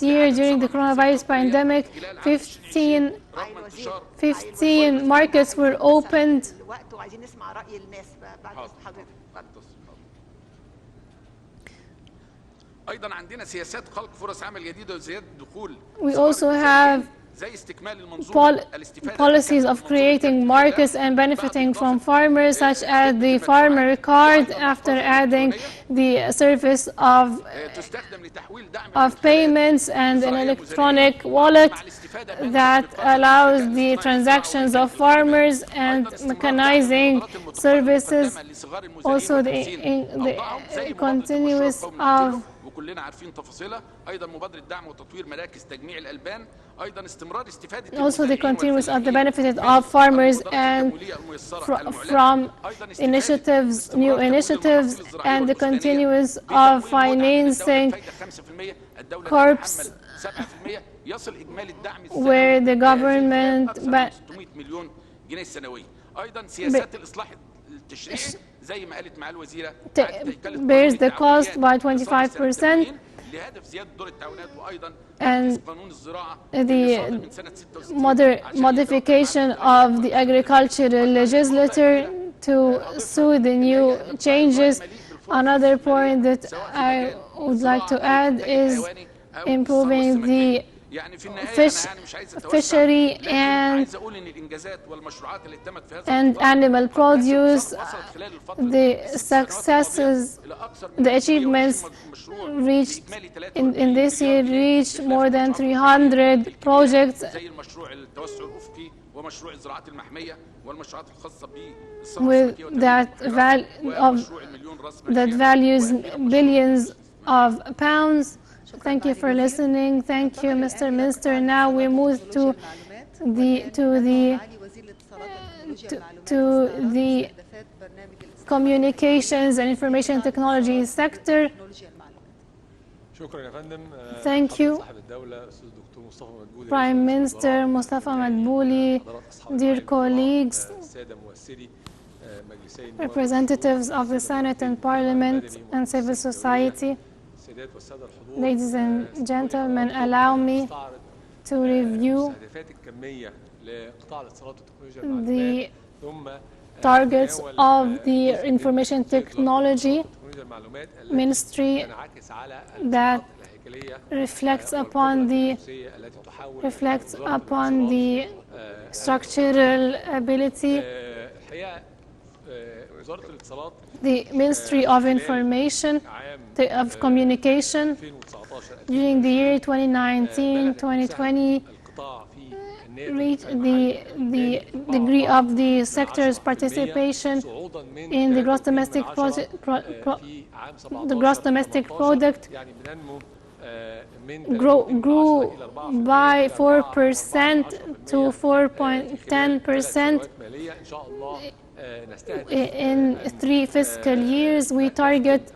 year during the coronavirus pandemic, 15 markets were opened. We also have policies of creating markets and benefiting from farmers, such as the farmer card, after adding the service of payments and an electronic wallet that allows the transactions of farmers and mechanizing services. Also the continuous of also the continuous of the benefit of farmers and from initiatives, new initiatives, and the continuous of financing corps where the government bears the cost by 25%, and the modification of the agricultural legislature to suit the new changes. Another point that I would like to add is improving the fishery and animal produce. The successes, the achievements reached in this year reached more than 300 projects with that values billions of pounds. Thank you for listening. Thank you, Mr. Minister. Now we move to the communications and information technology sector. Thank you, Prime Minister Mustafa Madbouli, dear colleagues, representatives of the Senate and Parliament and civil society. Ladies and gentlemen, allow me to review the targets of the Information Technology Ministry that reflects upon the structural ability. The Ministry of Information of Communication during the year 2019-2020 reached the degree of the sector's participation in the gross domestic product grew by 4% to 4.10%. In 3 fiscal years. We target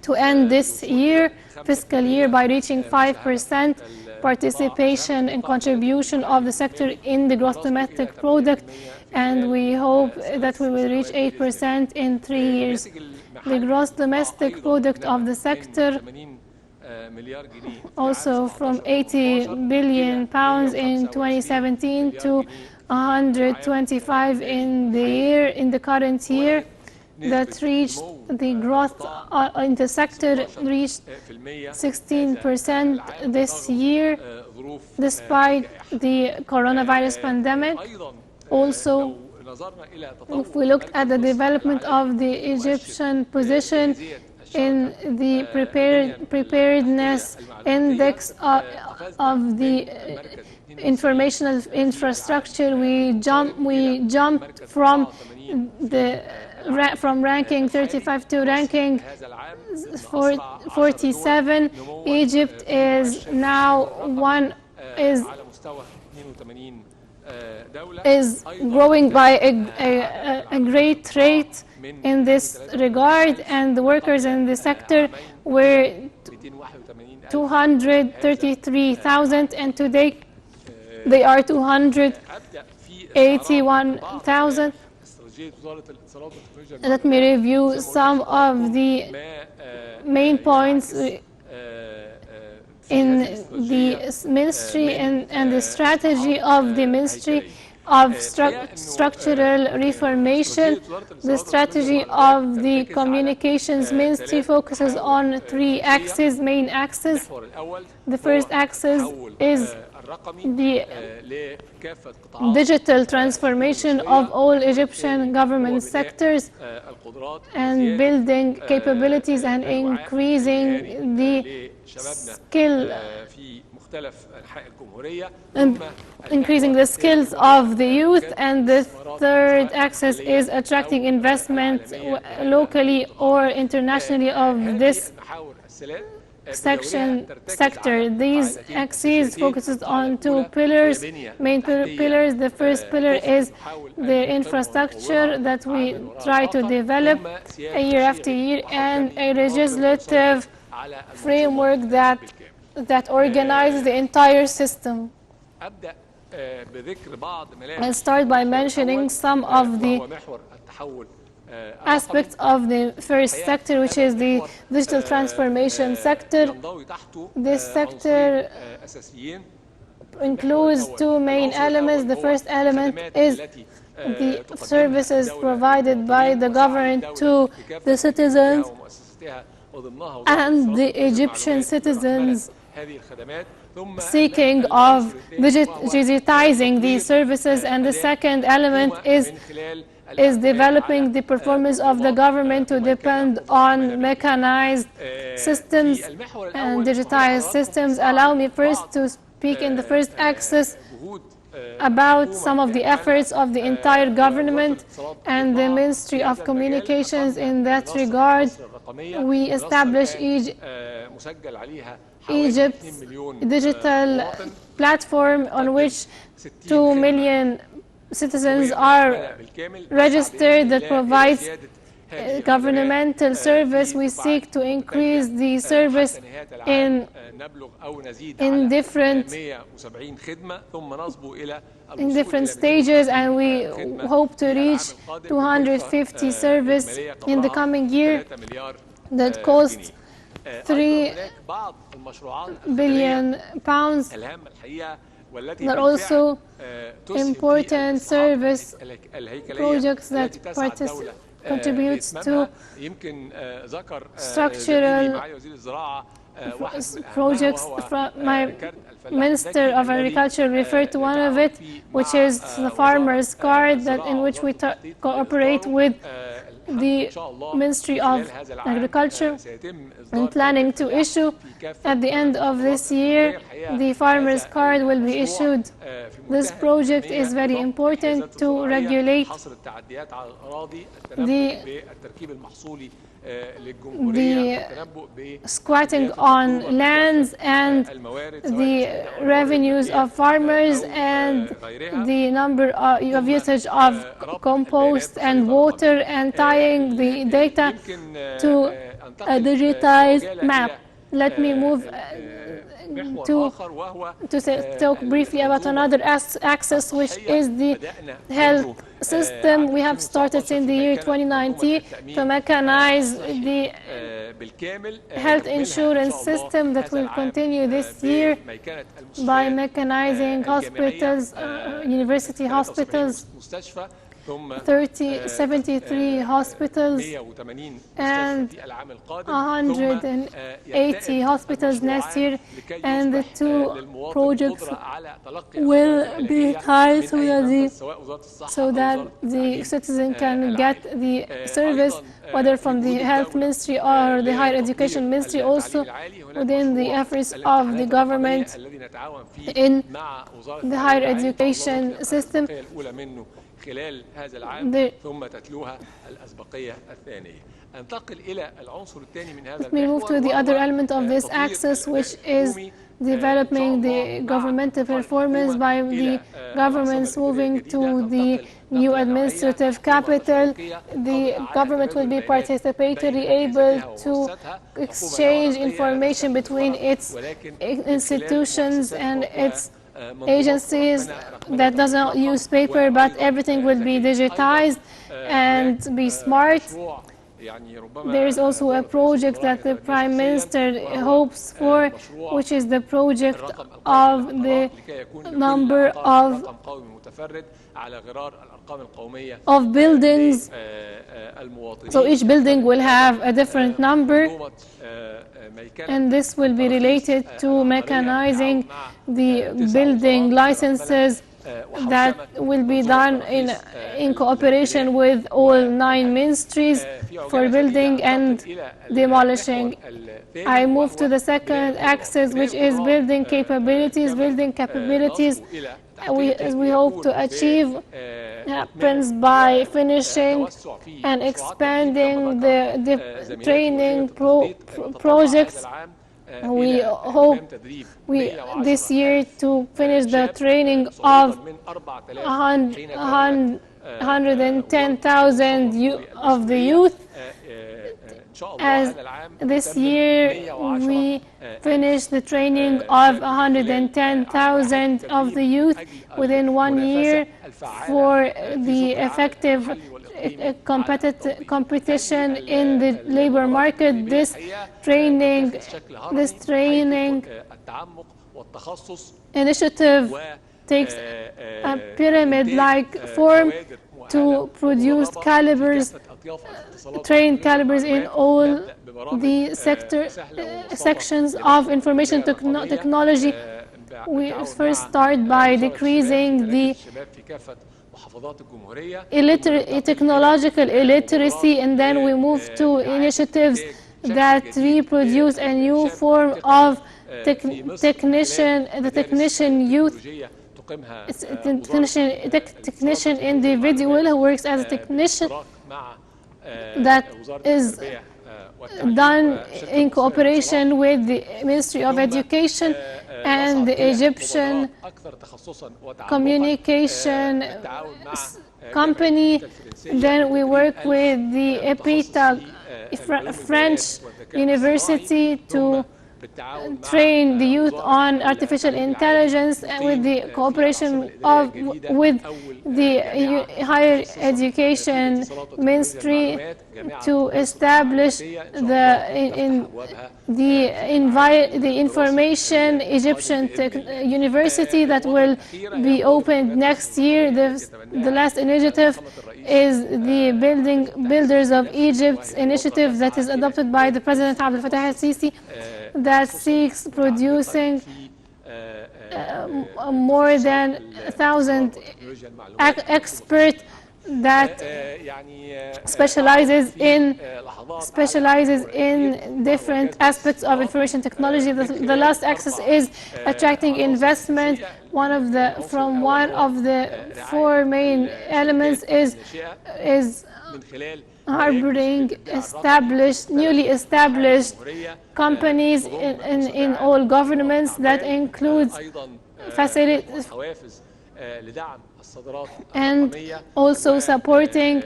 to end this fiscal year by reaching 5% participation and contribution of the sector in the gross domestic product, and we hope that we will reach 8% in 3 years. The gross domestic product of the sector also from 80 billion pounds in 2017 to 125 in the current year. That reached the growth in the sector reached 16% this year, despite the coronavirus pandemic. Also, if we looked at the development of the Egyptian position in the preparedness index of the informational infrastructure, we jumped from ranking 35 to ranking 47. Egypt is now is growing by a great rate in this regard, and the workers in the sector were 233,000, and today they are 281,000. Let me review some of the main points in the ministry and the strategy of the ministry of structural reformation. The strategy of the communications ministry focuses on three axes, main axes. The first axis is the digital transformation of all Egyptian government sectors and building capabilities and increasing the skills of the youth. And the third axis is attracting investment locally or internationally of this sector. These axes focuses on two pillars, main pillars. The first pillar is the infrastructure that we try to develop year after year, and a legislative framework that organizes the entire system. I'll start by mentioning some of the aspects of the first sector, which is the digital transformation sector. This sector includes two main elements. The first element is the services provided by the government to the citizens and the Egyptian citizens seeking of digitizing these services. And the second element is developing the performance of the government to depend on mechanized systems and digitized systems. Allow me first to speak in the first axis about some of the efforts of the entire government and the Ministry of Communications in that regard. We established Egypt's digital platform on which 2 million citizens are registered that provides governmental service. We seek to increase the service in different stages, and we hope to reach 250 service in the coming year that costs £3 billion. There are also important service projects that contributes to structural projects. My Minister of Agriculture referred to one of it, which is the farmer's card, in which we cooperate with the Ministry of Agriculture and planning to issue at the end of this year. The farmer's card will be issued. This project is very important to regulate the squatting on lands and the revenues of farmers and the number of usage of compost and water, and tying the data to a digitized map. Let me move to talk briefly about another axis, which is the health system. We have started since the year 2019 to mechanize the health insurance system that will continue this year by mechanizing hospitals, university hospitals, 73 hospitals and 180 hospitals next year, and the two projects will be tied so that the citizen can get the service whether from the health ministry or the higher education ministry, also within the efforts of the government in the higher education system. Let me move to the other element of this axis, which is developing the governmental performance by the governments moving to the new administrative capital. The government will be participatory, able to exchange information between its institutions and its agencies that doesn't use paper, but everything will be digitized and be smart. There is also a project that the Prime Minister hopes for, which is the project of the number of buildings. So each building will have a different number, and this will be related to mechanizing the building licenses that will be done in cooperation with all 9 ministries for building and demolishing. I move to the second axis, which is building capabilities. Building capabilities, we hope to achieve happens by finishing and expanding the training projects. We hope this year to finish the training of 110,000 of the youth. As this year we finished the training of 110,000 of the youth within 1 year for the effective competition in the labor market. This training initiative takes a pyramid-like form to produce calibers, trained calibers in all the sections of information technology. We first start by decreasing the technological illiteracy, and then we move to initiatives that reproduce a new form of technician youth. It's a technician individual who works as a technician that is done in cooperation with the Ministry of Education and the Egyptian communication company. Then we work with the EPITA French University to train the youth on artificial intelligence, with the cooperation with the higher education ministry to establish the information Egyptian university that will be opened next year. The last initiative is the Builders of Egypt initiative that is adopted by the President Abdel Fattah al-Sisi, that seeks producing more than 1,000 experts that specializes in different aspects of information technology. The last axis is attracting investment. One of the 4 main elements is harboring newly established companies in all governments. That includes and also supporting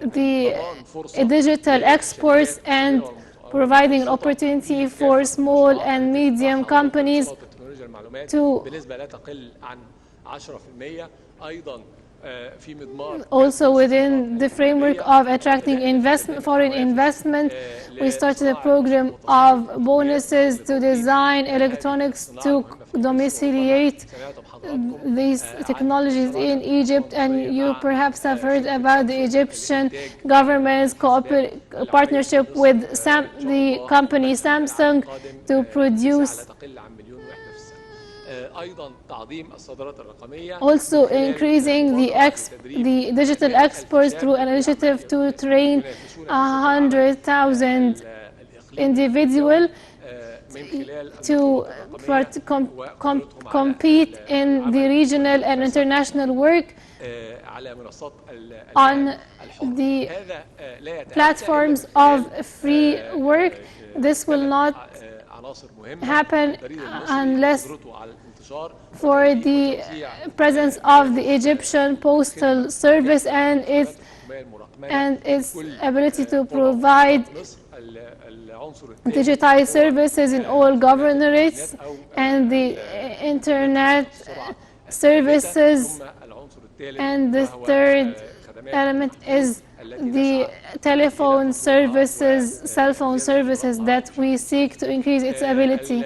the digital exports and providing an opportunity for small and medium companies to also within the framework of attracting foreign investment. We started a program of bonuses to design electronics to domiciliate these technologies in Egypt, and you perhaps have heard about the Egyptian government's partnership with the company Samsung to produce, also increasing the digital exports through an initiative to train 100,000 individuals to compete in the regional and international work on the platforms of free work. This will not happen unless for the presence of the Egyptian Postal Service and its ability to provide digitized services in all governorates and the internet services. And the third element is the telephone services, cell phone services that we seek to increase its ability.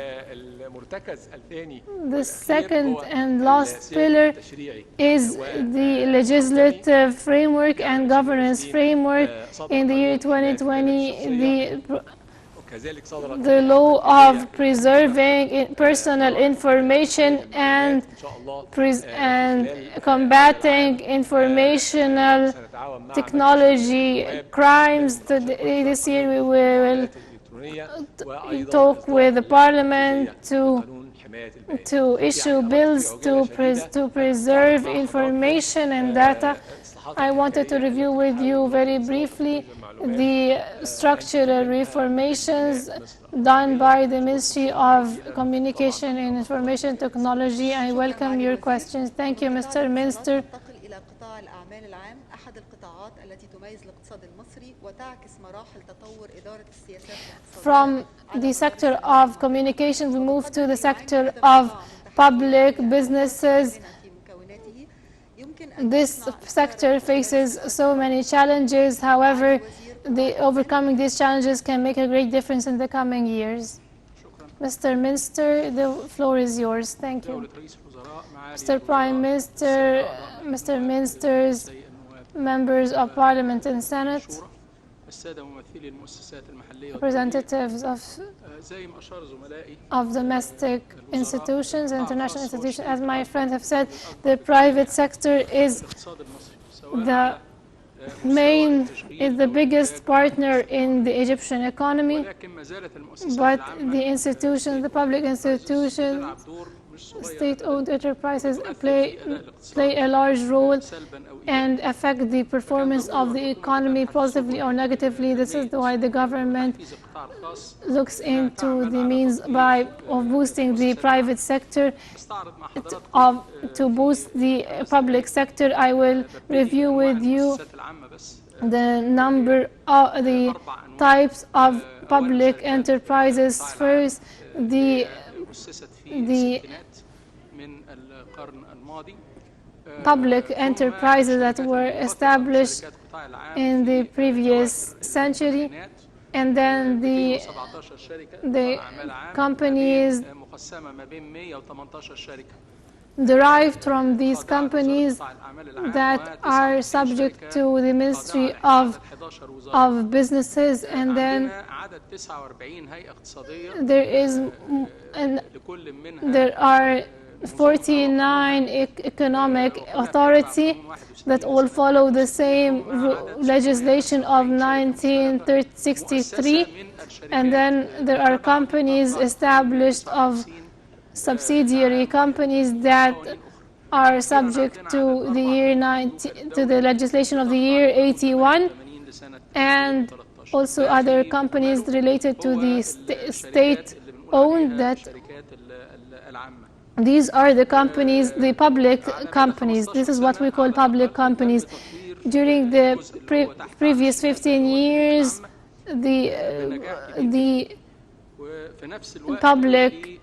The second and last pillar is the legislative framework and governance framework. In the year 2020, the law of preserving personal information and combating informational technology crimes. This year we will talk with the Parliament to issue bills to preserve information and data. I wanted to review with you very briefly the structural reformations done by the Ministry of Communication and Information Technology. I welcome your questions. Thank you, Mr. Minister. From the sector of communication, we move to the sector of public businesses. This sector faces so many challenges. However, overcoming these challenges can make a great difference in the coming years. Mr. Minister, the floor is yours. Thank you. Mr. Prime Minister, Mr. Ministers, members of Parliament and Senate, representatives of domestic institutions, international institutions. As my friends have said, the private sector is the biggest partner in the Egyptian economy, but the institutions, the public institutions, state-owned enterprises play a large role and affect the performance of the economy positively or negatively. This is why the government looks into the means of boosting the private sector, to boost the public sector. I will review with you the the types of public enterprises. First, the public enterprises that were established in the previous century, and then the companies derived from these companies that are subject to the Ministry of Businesses, and then there are 49 economic authorities that all follow the same legislation of 1963, and then there are companies established of subsidiary companies that are subject to the legislation of the year 81, and also other companies related to the state-owned. That these are the companies, the public companies. This is what we call public companies. During the previous 15 years, the public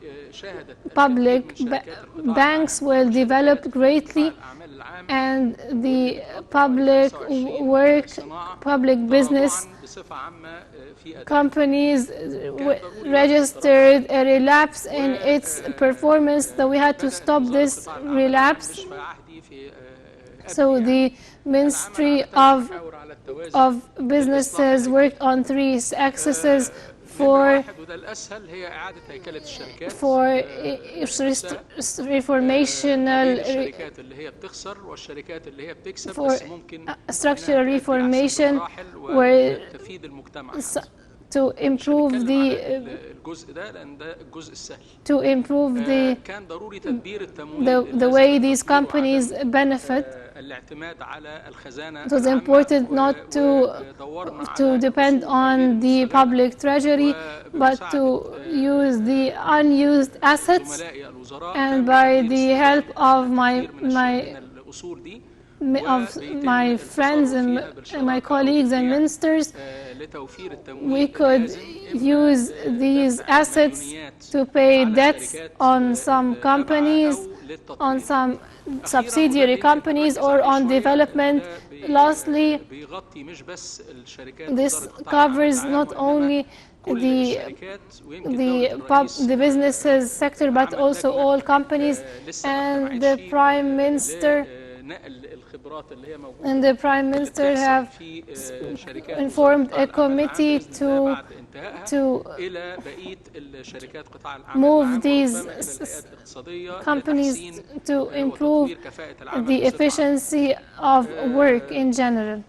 banks were developed greatly, and the public business companies registered a relapse in its performance, so we had to stop this relapse. So the Ministry of Businesses worked on 3 axes for structural reformation, where to improve the way these companies benefit. It was important not to depend on the public treasury, but to use the unused assets, and by the help of of my friends and my colleagues and ministers, we could use these assets to pay debts on some companies, on some subsidiary companies, or on development. Lastly, this covers not only the businesses sector, but also all companies. And the Prime Minister have informed a committee to move these companies to improve the efficiency of work in general.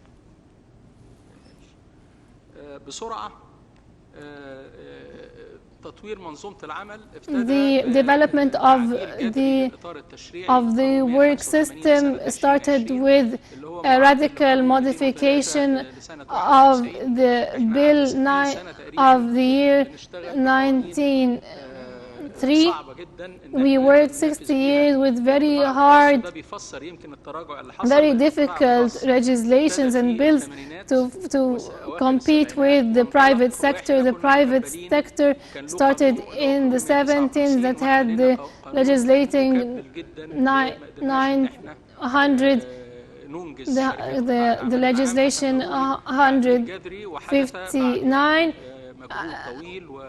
The development of the work system started with a radical modification of the Bill 9 of the year 1903. We worked 60 years with very hard, very difficult legislations and bills to compete with the private sector. The private sector started in the 70s that had the legislating 900, the legislation 159.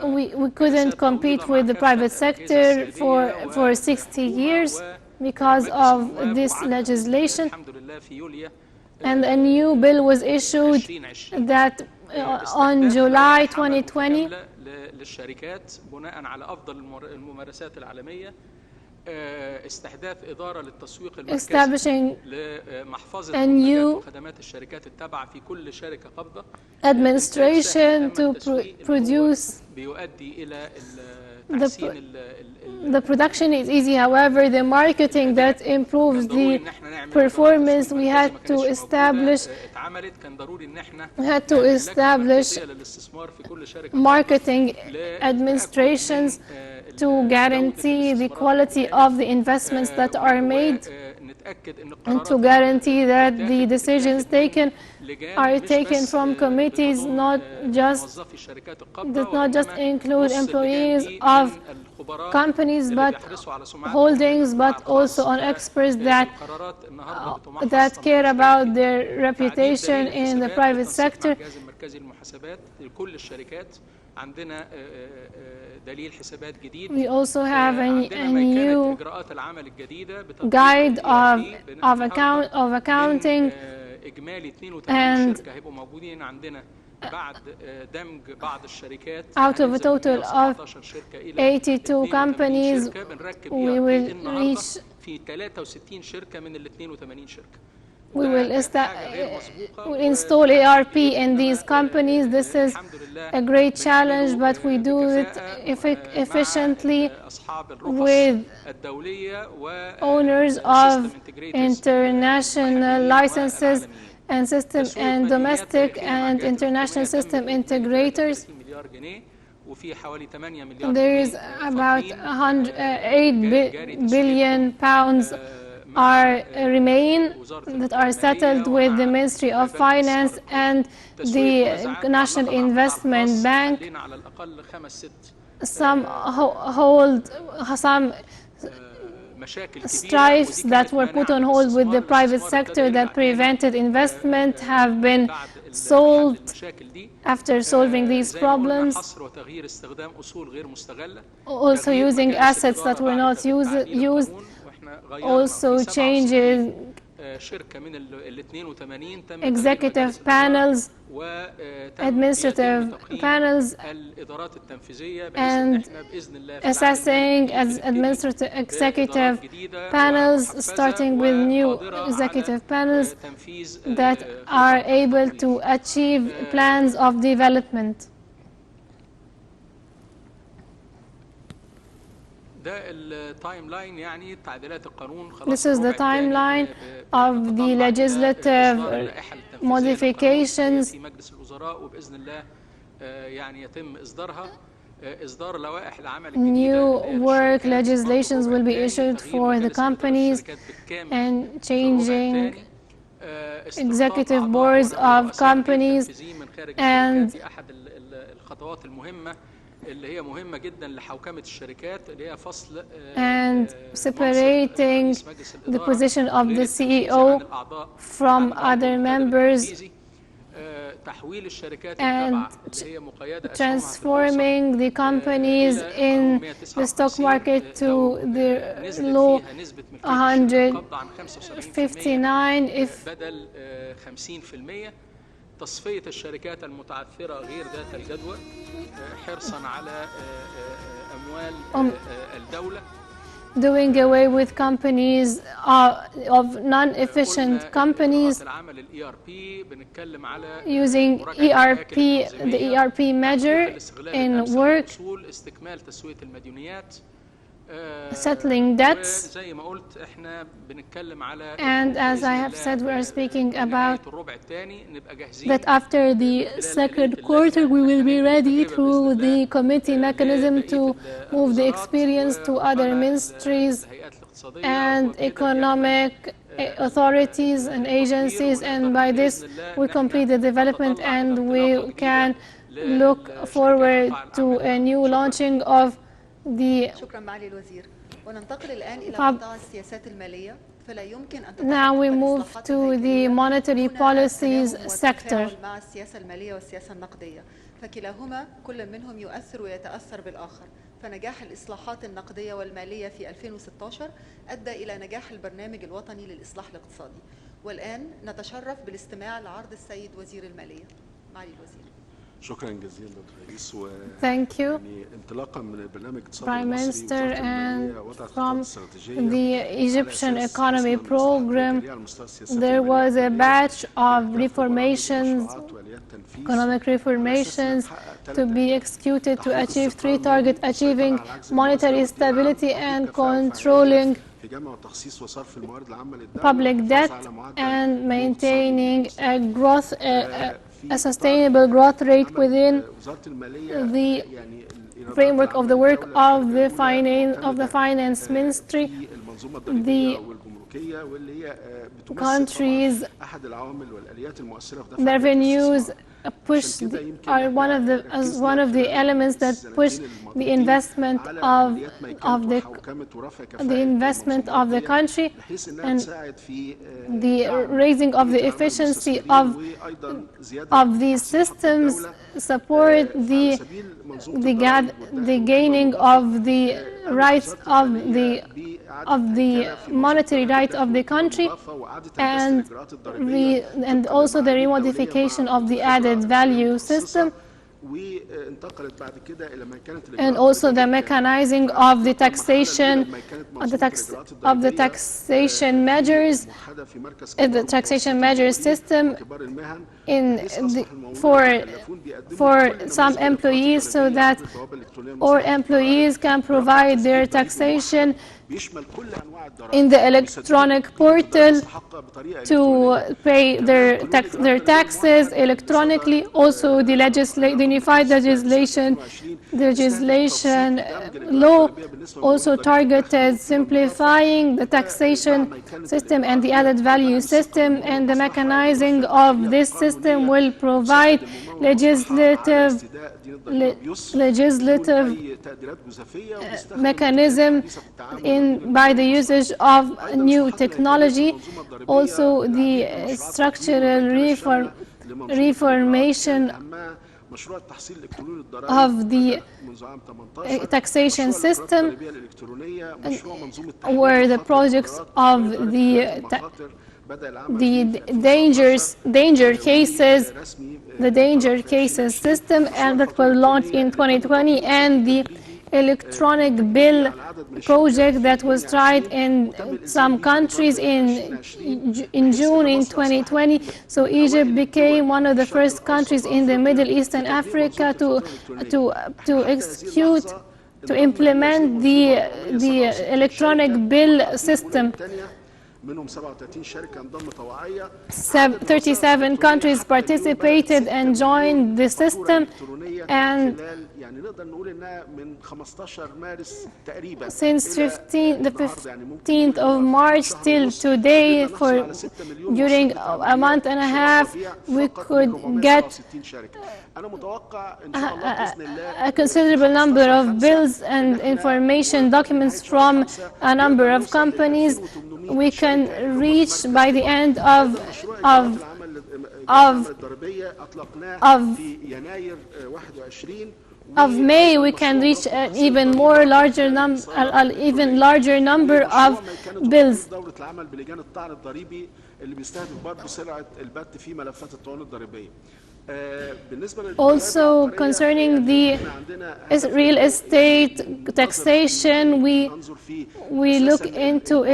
We couldn't compete with the private sector for 60 years because of this legislation. And a new bill was issued that on July 2020, establishing a new administration to produce. The production is easy, however, the marketing that improves the performance, we had to establish marketing administrations to guarantee the quality of the investments that are made, and to guarantee that the decisions taken are taken from committees that not just include employees of companies but holdings, but also on experts that care about their reputation in the private sector. We also have a new guide of accounting, and out of a total of 82 companies, we will reach. We will install ERP in these companies. This is a great challenge, but we do it efficiently with owners of international licenses and domestic and international system integrators. There is about 8 billion pounds remain that are settled with the Ministry of Finance and the National Investment Bank. Some strifes that were put on hold with the private sector that prevented investment have been solved after solving these problems. Also using assets that were not used, also changing executive panels, administrative panels, and assessing as administrative executive panels, starting with new executive panels that are able to achieve plans of development. This is the timeline of the legislative modifications. New work legislations will be issued for the companies, and changing executive boards of companies and الخطوات المهمة اللي هي مهمة جدا لحوكمة الشركات اللي هي فصل and separating the position of the CEO from other members and transforming the companies in the stock market to the law 159 if بدل 50%. تصفية الشركات المتعثرة غير ذات الجدوى حرصاً على أموال الدولة. Doing away with companies of non-efficient companies using ERP, the ERP measure in work, settling debts, and as I have said, we are speaking about that after the second quarter we will be ready through the committee mechanism to move the experience to other ministries and economic authorities and agencies, and by this we complete the development and we can look forward to a new launching of the Now we move to the monetary policies sector. فكلاهما كل منهم يؤثر ويتأثر بالآخر. فنجاح الإصلاحات النقدية والمالية في 2016 أدى إلى نجاح البرنامج الوطني للإصلاح الاقتصادي. والآن نتشرف بالاستماع لعرض السيد وزير المالية. معالي الوزير. شكرا جزيلا رئيس. Thank you, انطلاقا من البرنامج Prime Minister, and from the Egyptian economy program, there was a batch of reformations, economic reformations to be executed to achieve three targets: achieving monetary stability and controlling public debt and maintaining a growth, a sustainable growth rate within the framework of the work of the finance ministry. The country's revenues are one of the elements that push the investment of the country, and the raising of the efficiency of these systems support the gaining of the rights of the monetary right of the country, and also the remodification of the added value system, and also the mechanizing of the taxation measures, the taxation measures system for some employees, so that all employees can provide their taxation in the electronic portal to pay their taxes electronically. Also, the unified legislation law also targeted simplifying the taxation system and the added value system, and the mechanizing of this system will provide legislative mechanism by the usage of new technology. Also, the structural reformation of the taxation system were the projects of the danger cases system, and that was launched in 2020, and the electronic bill project that was tried in some countries in June in 2020. So Egypt became one of the first countries in the Middle East and Africa to implement the electronic bill system. منهم 37 شركه انضمت طوعيه. 37 countries participated and joined the system, and خلال يعني نقدر نقول انها من 15 مارس تقريبا since إلى 15, the النهاردة، يعني ممكن 15th of March till today, for during a month and a half, we could get أنا متوقع إن شاء الله بإذن الله a considerable number of bills and information documents from a number of companies. We can reach by the end of May, we can reach an even more larger number of bills. دورة العمل بلجان الطعن الضريبي اللي بيستهدف برضه سلعة البت في ملفات الطعون الضريبية. Also, concerning the real estate taxation, we look into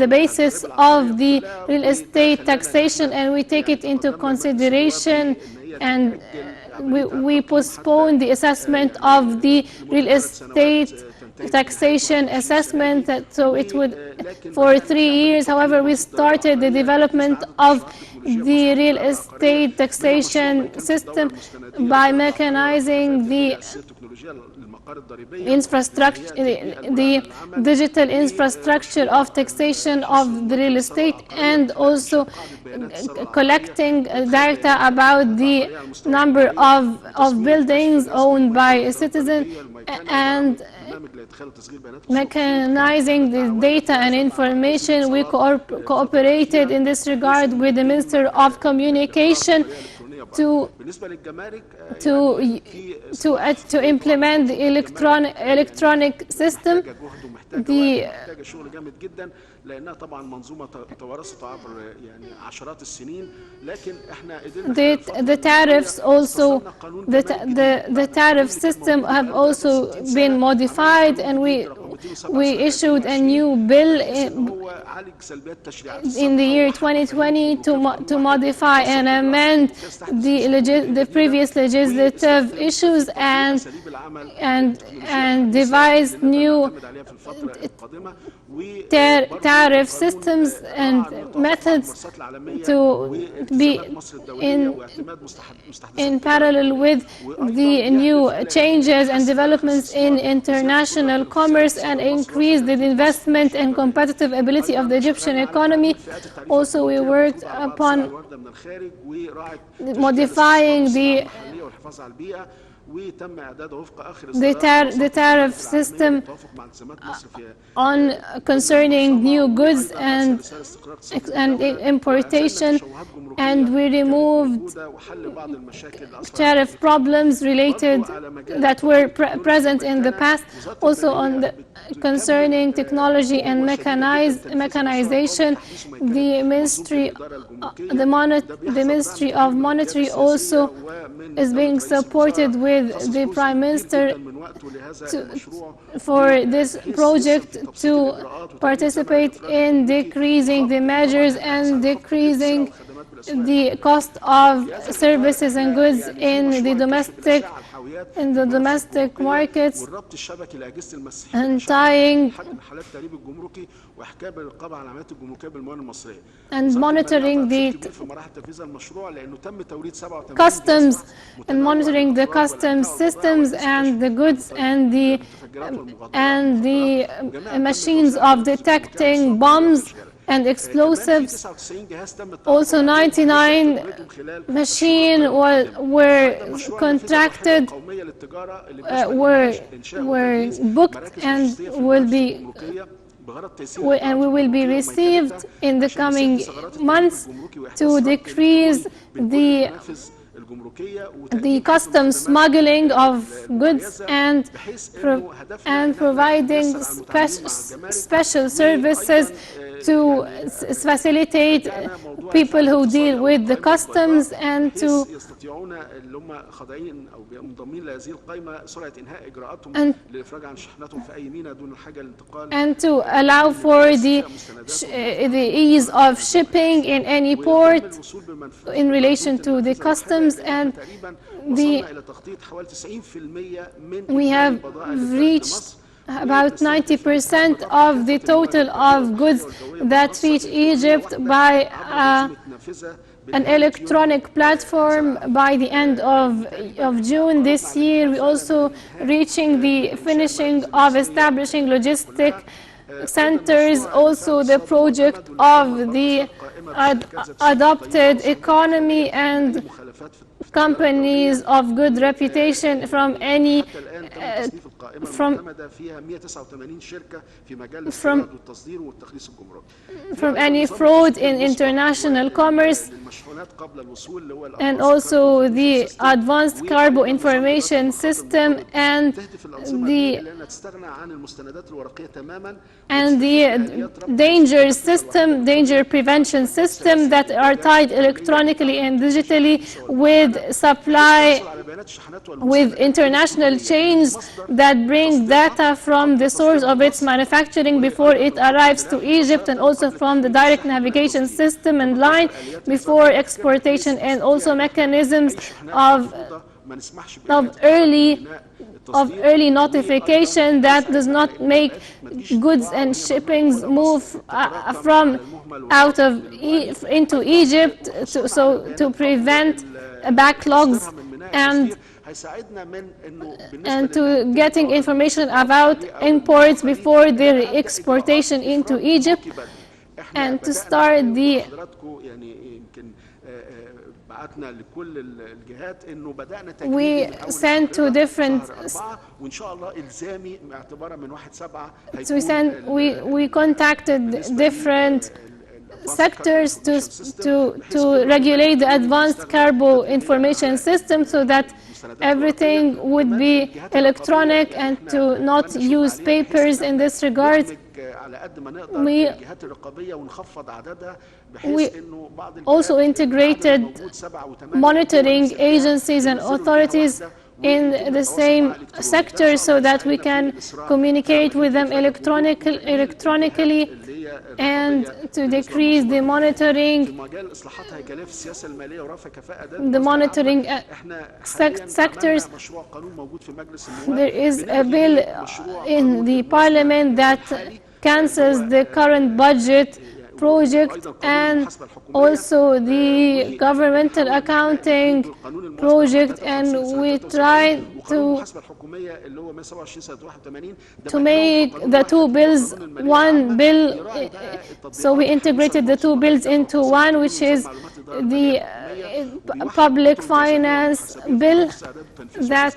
the basis of the real estate taxation, and we take it into consideration, and we postpone the assessment of the real estate taxation assessment, so it would for 3 years. However, we started the development of the real estate taxation system by mechanizing the infrastructure, the digital infrastructure of taxation of the real estate, and also collecting data about the number of buildings owned by a citizen, and mechanizing the data and information. We cooperated in this regard with the Minister of Communication to implement the electronic system. لانها طبعا منظومه توارثت عبر يعني عشرات السنين، لكن احنا قدرنا the tariffs also the tariff system have also been modified, and we issued a new bill in the year 2020 to modify and amend the previous legislative issues and devise new tariff systems and methods to be in parallel with the new changes and developments in international commerce, and increase the investment and competitive ability of the Egyptian economy. Also, we worked upon modifying the tariff system on concerning new goods and importation, and we removed tariff problems related that were present in the past. Also, concerning technology and mechanization, the Ministry of Monetary also is being supported with the Prime Minister for this project to participate in decreasing the measures and decreasing the cost of services and goods in the domestic markets, and tying and monitoring the customs and monitoring the customs systems and the goods and the machines of detecting bombs and explosives. Also, 99 machines were contracted, were booked, and we will be received in the coming months to decrease the customs smuggling of goods and providing special services to facilitate people who deal with the customs, and to allow for the ease of shipping in any port in relation to the customs. And we have reached about 90% of the total of goods that reach Egypt by an electronic platform by the end of June this year. We also reaching the finishing of establishing logistic centers, also the project of the adopted economy and companies of good reputation from any from any fraud in international commerce, and also the advanced cargo information system and the danger system, danger prevention system that are tied electronically and digitally with supply, with international chains that bring data from the source of its manufacturing before it arrives to Egypt, and also from the direct navigation system and line before exportation, and also mechanisms of early notification that does not make goods and shippings move from out of into Egypt, to prevent backlogs and to getting information about imports before their exportation into Egypt, and to start the we sent to different we contacted different sectors to regulate the advanced cargo information system so that everything would be electronic and to not use papers in this regard. We also integrated monitoring agencies and authorities in the same sector so that we can communicate with them electronically and to decrease the monitoring sectors. There is a bill in the parliament that cancels the current budget project and also the governmental accounting project, and we try to make the two bills one bill. So we integrated the two bills into one, which is the public finance bill, that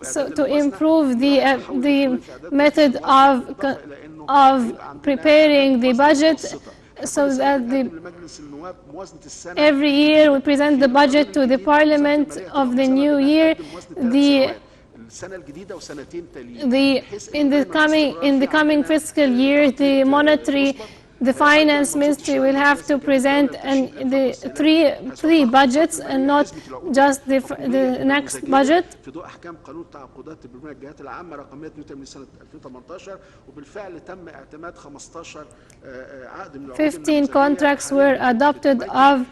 so to improve the method of preparing the budget, so that every year we present the budget to the parliament of the new year. In the coming fiscal year, the finance ministry will have to present the three budgets and not just the next budget. 15 contracts were adopted of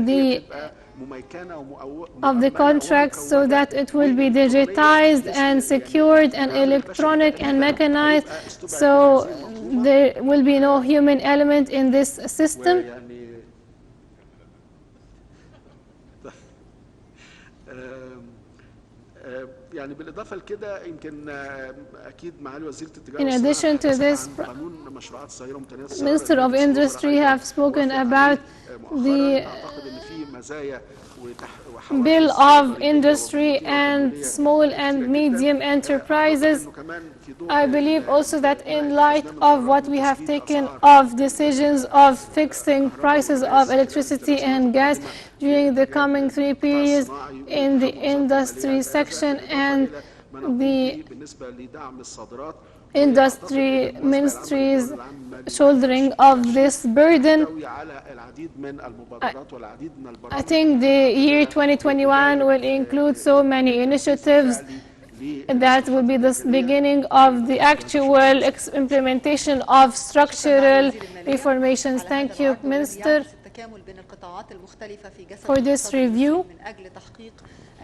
the contracts so that it will be digitized and secured and electronic and mechanized, so there will be no human element in this system. In addition to this, Minister of Industry have spoken about the Bill of Industry and Small and Medium Enterprises. I believe also that in light of what we have taken of decisions of fixing prices of electricity and gas during the coming 3 periods in the industry section and the industry ministries shouldering of this burden, I think the year 2021 will include so many initiatives that will be the beginning of the actual implementation of structural reformations. Thank you, Minister. التكامل بين القطاعات المختلفة في جسد for this الاقتصاد المصري review. من أجل تحقيق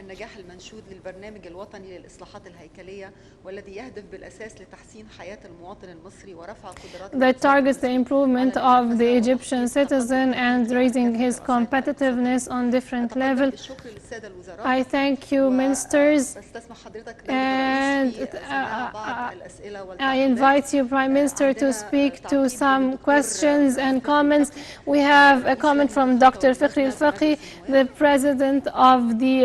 النجاح المنشود للبرنامج الوطني للإصلاحات الهيكلية والذي يهدف بالأساس لتحسين حياة المواطن المصري ورفع قدرات that targets the improvement على of the النفاذ Egyptian وتحقيق citizen تقدم and في raising كافة his الوسائل competitiveness on different أتقدم levels. بالشكر للسادة الوزراء I thank you, ministers, واستسمح حضرتك and الرئيس في سماع بعض الأسئلة I والتعقيبات. invite you, Prime Minister, to عندنا speak to تعقيب some للدكتور questions and فخري comments. الفقي. We have a رئيس comment لجنة from الخطة Dr. Fakhri والموازنة al-Faqi, بمجلس the النواب. President of the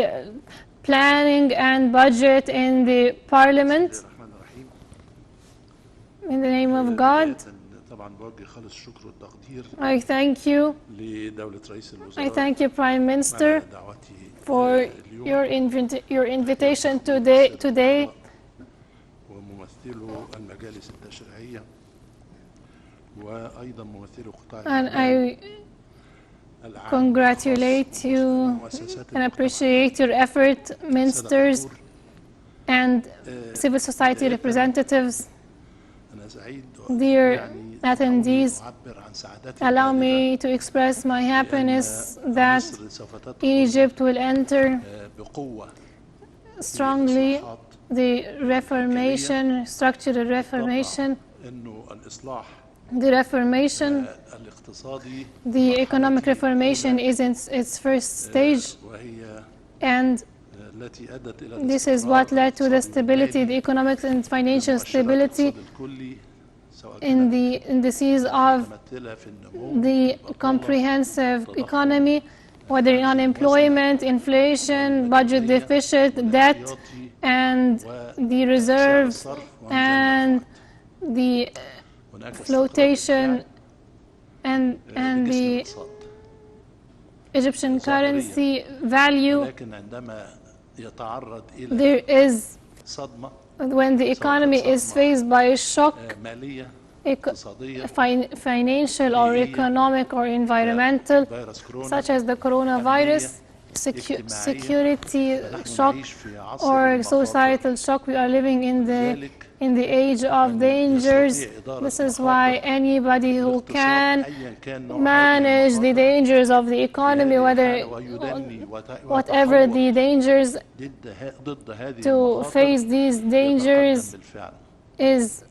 Planning and Budget in the Parliament. بسم الله الرحمن الرحيم. In the name of God, بداية طبعا بوجه خالص الشكر والتقدير I thank you. لدولة رئيس I الوزراء thank you, Prime على Minister, دعوتي for اليوم your invitation today وممثلو المجالس التشريعية وأيضا ممثلو قطاع and الأعمال I العام congratulate والخاص you ومؤسسات and المجتمع. appreciate your effort, ministers الدكتور، and civil society representatives. أنا سعيد Dear يعني attendees, أعبر عن سعادتي allow البالغة me to express my happiness لأن that مصر سوف تدخل Egypt will enter بقوة strongly إصلاحات the reformation, structural reformation, إنه الإصلاح the reformation, الاقتصادي the economic reformation is in its first stage, وهي and التي أدت إلى this is what led to the stability, the economic and financial stability in the indices of the comprehensive economy, whether in unemployment, inflation, budget deficit, debt, and the reserves, and the flotation, and the Egyptian currency value. لكن عندما يتعرض إلى There is, صدمة when the economy is faced by a shock, مالية اقتصادية financial or economic or environmental, فيروس كورونا such as the coronavirus, security shock or societal shock, we are living in the age of dangers. This is why anybody who can manage the dangers of the economy, whatever the dangers, to face these dangers is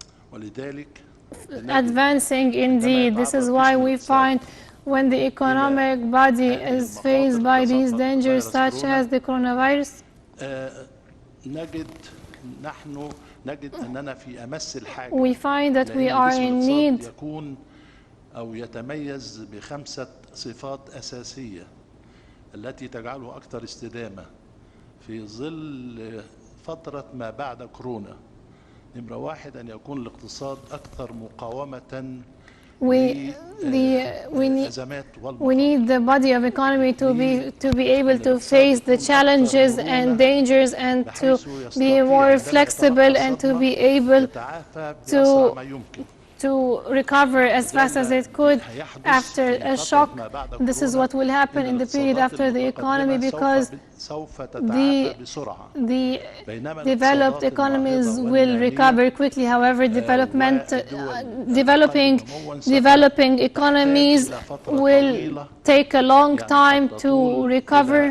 advancing indeed. This is why we find when the economic body is faced by these dangers such as the coronavirus, we find that we are in need أو يتميز بخمسة صفات أساسية التي تجعله أكثر استدامة في ظل فترة ما بعد كورونا. نمرة واحد أن يكون الاقتصاد أكثر مقاومة we need the body of economy to be able to face the challenges and dangers and to be more flexible and to be able to recover as fast as it could after a shock. This is what will happen in the period after the economy, because the developed economies will recover quickly. However, developing economies will take a long time to recover.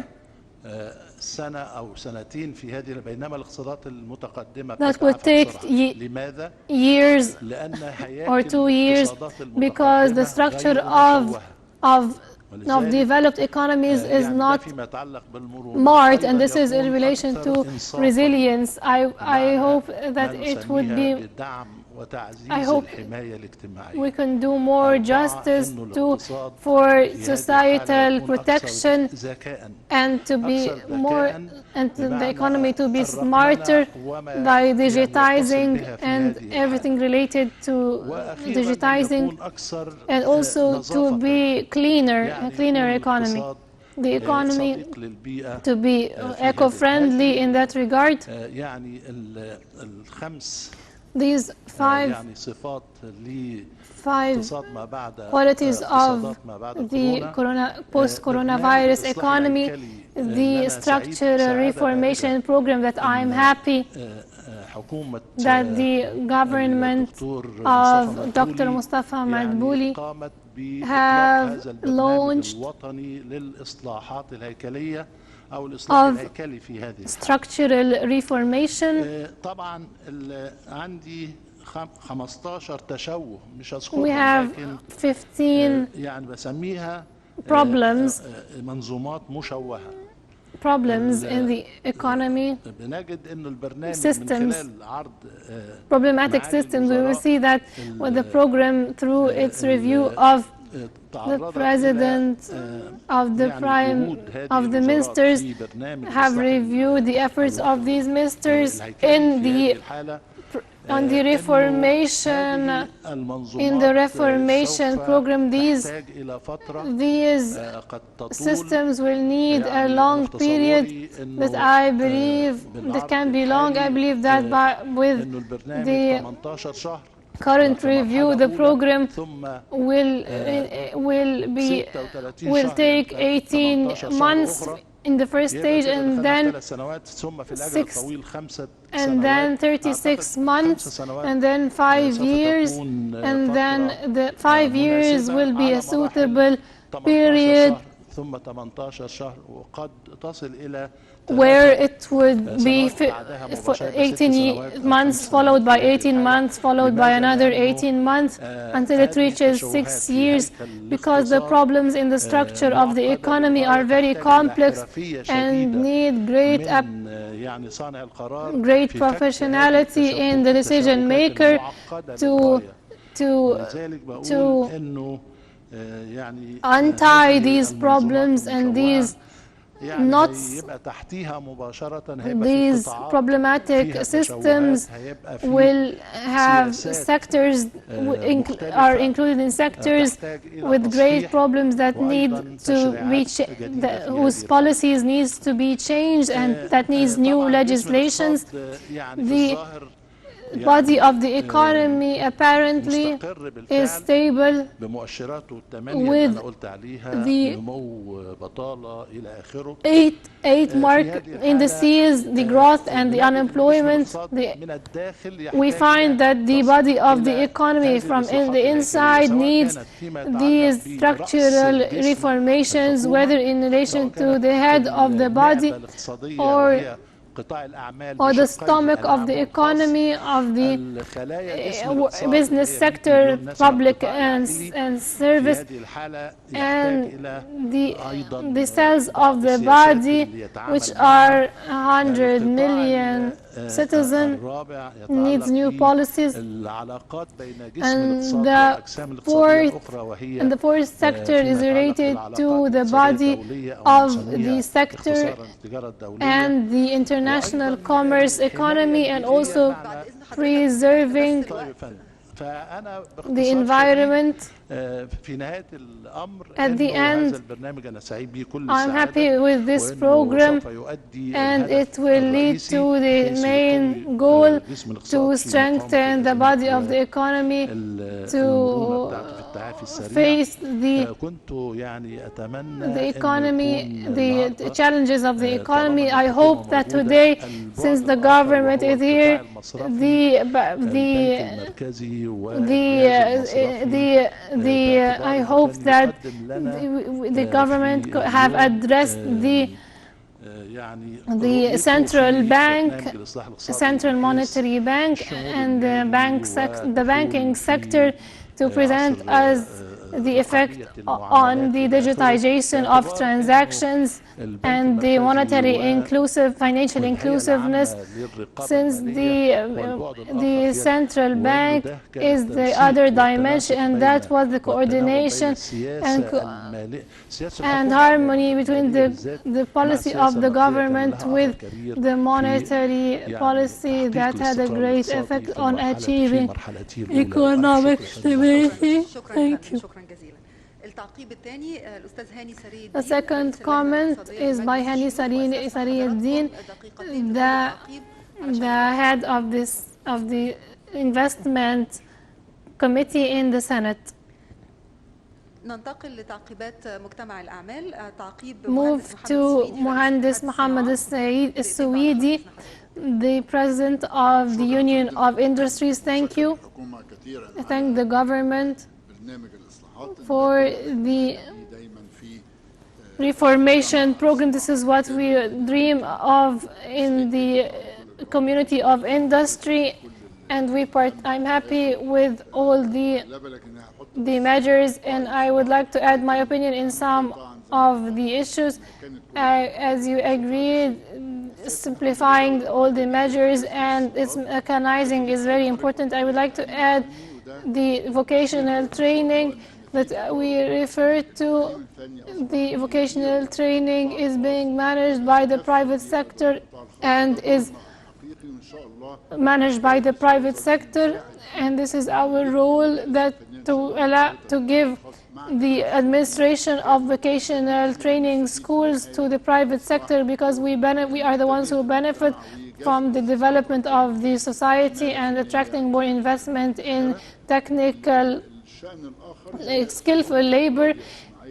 سنة أو سنتين في هذه، بينما الاقتصادات المتقدمة that would take years or 2 years, because the structure of developed economies is not marked, and this is in relation to resilience. I hope that it would be, I hope we can do more justice for societal protection and to be more, and the economy to be smarter by digitizing and everything related to digitizing, and also to be a cleaner economy. The economy to be eco-friendly in that regard. These five qualities of the post-coronavirus economy, the structural reformation program that I'm happy that the government of Dr. Mustafa Madbouli بإطلاق have هذا البرنامج launched الوطني للإصلاحات الهيكلية أو الإصلاح of الهيكلي في هذه الحالة. structural reformation. طبعا عندي 15 تشوه مش We هذكرهم، have لكن 15 يعني بسميها problems منظومات مشوهة. problems in the economy, بنجد إنه البرنامج systems, من خلال عرض problematic systems. We will see that with the program through its review of the president, of the prime, of the ministers, have reviewed the efforts of these ministers in the on the reformation, in the reformation program. These systems will need a long period, but I believe that can be long. I believe that with the current review, the program will take 18 months in the first stage, and then 36 months, and then 5 years, and then the 5 years will be a suitable period where it would be 18 months followed by 18 months followed by another 18 months until it reaches 6 years, because the problems in the structure of the economy are very complex and need great professionality in the decision maker to untie these problems and these knots. These problematic systems will have sectors, are included in sectors with great problems that need to be whose policies needs to be changed and that needs new legislations. The body of the economy apparently is stable with the 8 mark indices, the growth and the unemployment. We find that the body of the economy from the inside needs these structural reformations, whether in relation to the head of the body or the stomach of the economy, of the business sector, public and service, and the cells of the body, which are 100 million citizens, needs new policies. And the fourth sector is related to the body of the sector and the international commerce economy, and also preserving the environment. At the end, I'm happy with this program, and it will lead to the main goal to strengthen the body of the economy, to face the economy, the challenges of the economy. I hope that today, since the government is here, I hope that the government have addressed the central bank, central monetary bank, and the banking sector to present us the effect on the digitization of transactions and the monetary financial inclusiveness, since the central bank is the other dimension, and that was the coordination and harmony between the policy of the government with the monetary policy that had a great effect on achieving economic stability. Thank you. The second comment is by Hani Sarieddin, the head of the investment committee in the Senate. Move to Mohandes Mohammed al-Suwaidi, the president of the Union of Industries. Thank you. I thank the government for the reformation program. This is what we dream of in the community of industry, and I'm happy with all the measures, and I would like to add my opinion in some of the issues. As you agreed, simplifying all the measures and its mechanizing is very important. I would like to add the vocational training that we refer to. The vocational training is being managed by the private sector and is managed by the private sector, and this is our role, that to give the administration of vocational training schools to the private sector, because we are the ones who benefit from the development of the society and attracting more investment in technical, skillful labor.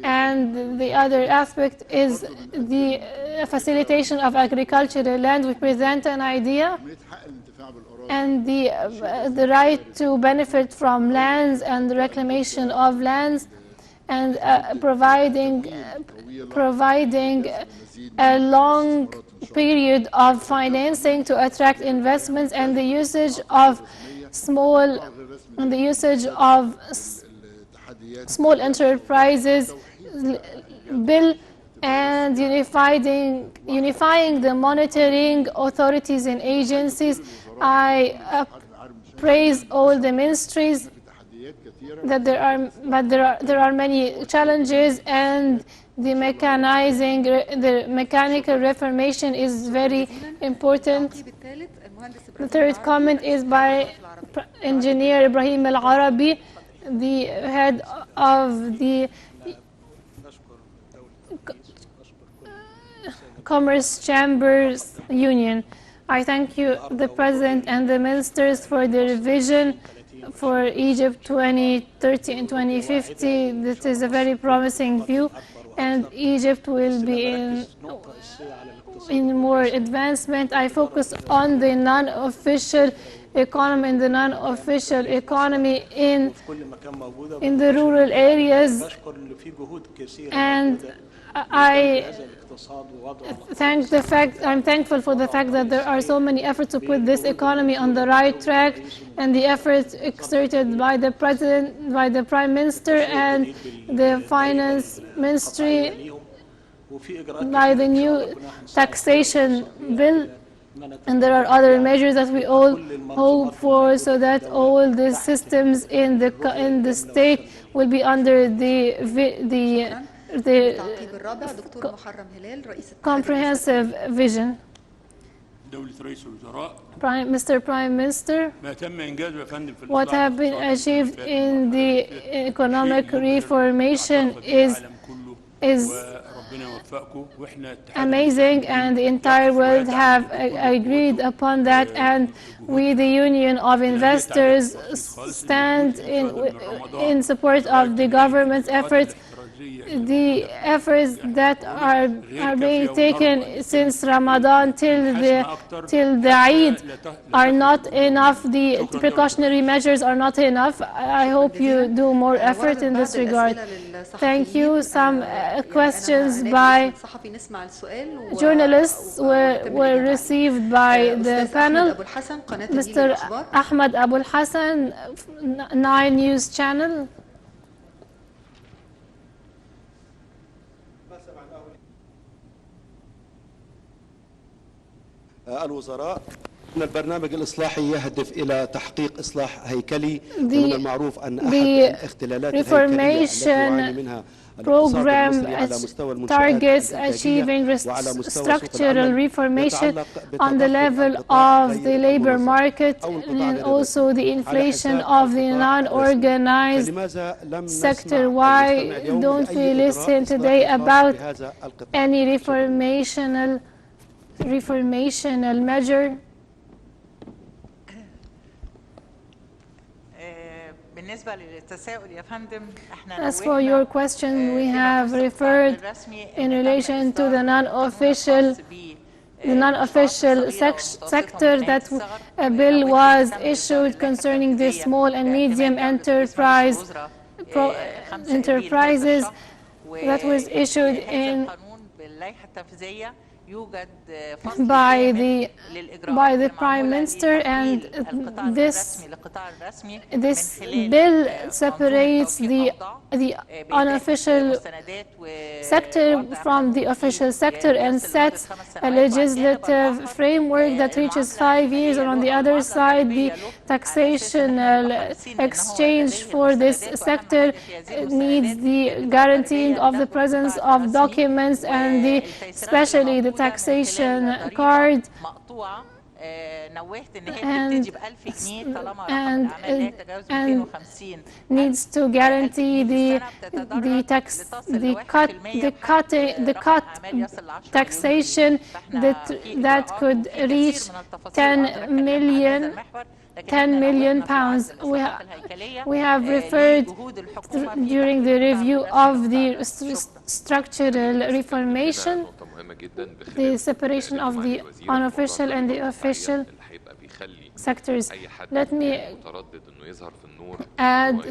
And the other aspect is the facilitation of agricultural land. We present an idea and the right to benefit from lands and the reclamation of lands, and providing a long period of financing to attract investments, and the usage of small enterprises bill, and unifying the monitoring authorities and agencies. I praise all the ministries that there are many challenges, and the mechanical reformation is very important. The third comment is by Engineer Ibrahim Al-Arabi, the head of the Commerce Chambers Union. I thank you, the President and the Ministers, for the revision for Egypt 2030 and 2050. This is a very promising view, and Egypt will be in more advancement. I focus on the non-official economy and the non-official economy in the rural areas, and I'm thankful for the fact that there are so many efforts to put this economy on the right track, and the efforts exerted by the President, by the Prime Minister, and the Finance Ministry, by the new taxation bill. And there are other measures that we all hope for, so that all the systems in the state will be under the comprehensive vision. Mr. Prime Minister, what has been achieved in the economic reformation is amazing, and the entire world have agreed upon that, and we, the Union of Investors, stand in support of the government's efforts. The efforts that are being taken since Ramadan till the Eid are not enough. The precautionary measures are not enough. I hope you do more effort in this regard. Thank you. Some questions by journalists were received by the panel. Mr. Ahmed Abul Hassan, 9 News Channel. الوزراء أن البرنامج الإصلاحي يهدف إلى تحقيق إصلاح هيكلي، ومن المعروف أن أحد الاختلالات الهيكلية التي يعاني منها program targets achieving structural reformation on the level of the labor market, and also the inflation of the non-organized sector. Why don't we listen today about any reformational measure? As for your question, we have referred in relation to the non-official sector that a bill was issued concerning the small and medium enterprise enterprises that was issued by the Prime Minister, and this bill separates the unofficial sector from the official sector and sets a legislative framework that reaches 5 years, and on the other side the taxational exchange for this sector needs the guaranteeing of the presence of documents and especially the taxation card and needs to guarantee the cut taxation that could reach 10 million pounds. We have referred during the review of the structural reformation, the separation of the unofficial and the official sectors. Let me add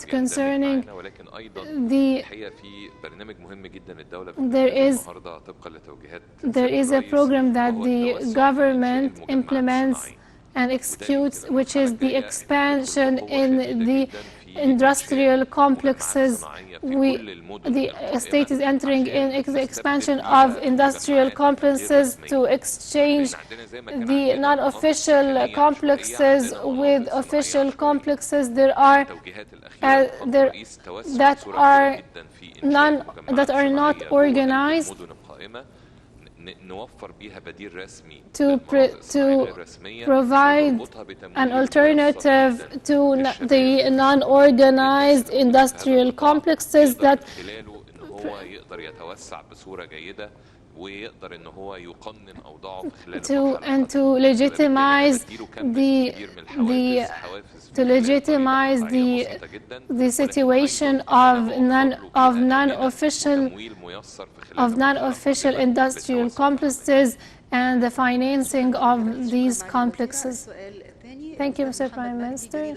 concerning there is a program that the government implements and executes, which is the expansion in the industrial complexes. The state is entering in the expansion of industrial complexes to exchange the non-official complexes with official complexes. There are that are not organized to provide an alternative to the non-organized industrial complexes that to legitimize the situation of non-official industrial complexes and the financing of these complexes. Thank you, Mr. Prime Minister.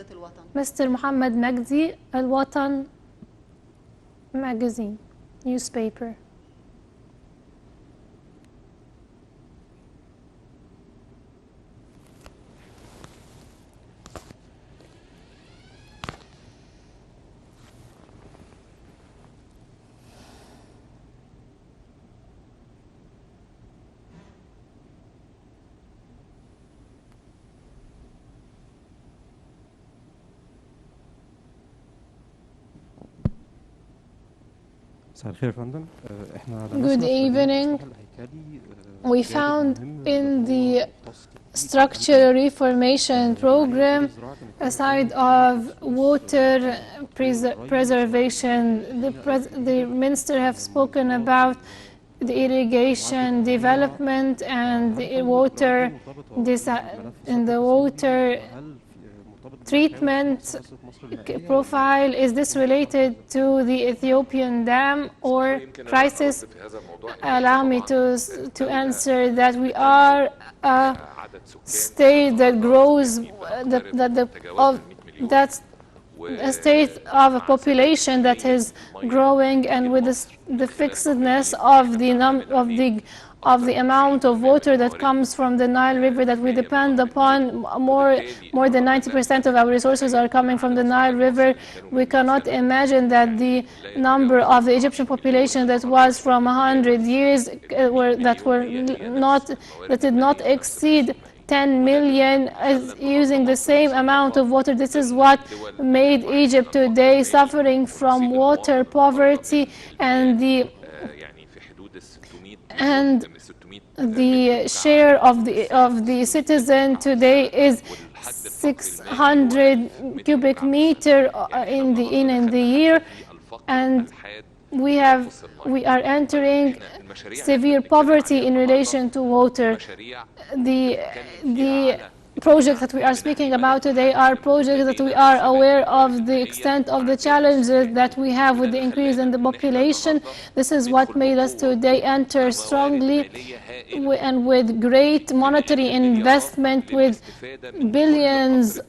Mr. Mohammed Magdi, Al-Watan magazine, newspaper. Good evening. We found in the structural reformation program a side of water preservation. The minister have spoken about the irrigation development and the water treatment profile. Is this related to the Ethiopian dam or crisis? Allow me to answer that we are a state that grows, that's a state of a population that is growing, and with the fixedness of the amount of water that comes from the Nile River that we depend upon, more than 90% of our resources are coming from the Nile River. We cannot imagine that the number of the Egyptian population that was from 100 years that did not exceed 10 million is using the same amount of water. This is what made Egypt today suffering from water poverty, and the share of the citizen today is 600 cubic meter in the year, and we are entering severe poverty in relation to water. The projects that we are speaking about today are projects that we are aware of the extent of the challenges that we have with the increase in the population. This is what made us today enter strongly and with great monetary investment, with billions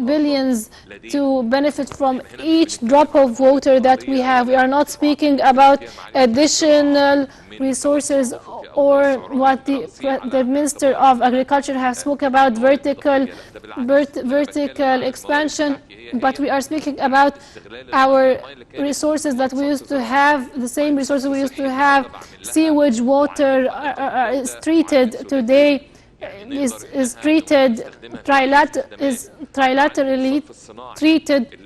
billions to benefit from each drop of water that we have. We are not speaking about additional resources or what the Minister of Agriculture has spoke about, vertical expansion, but we are speaking about our resources that we used to have, the same resources we used to have. Sewage water is treated today, is treated trilaterally treated,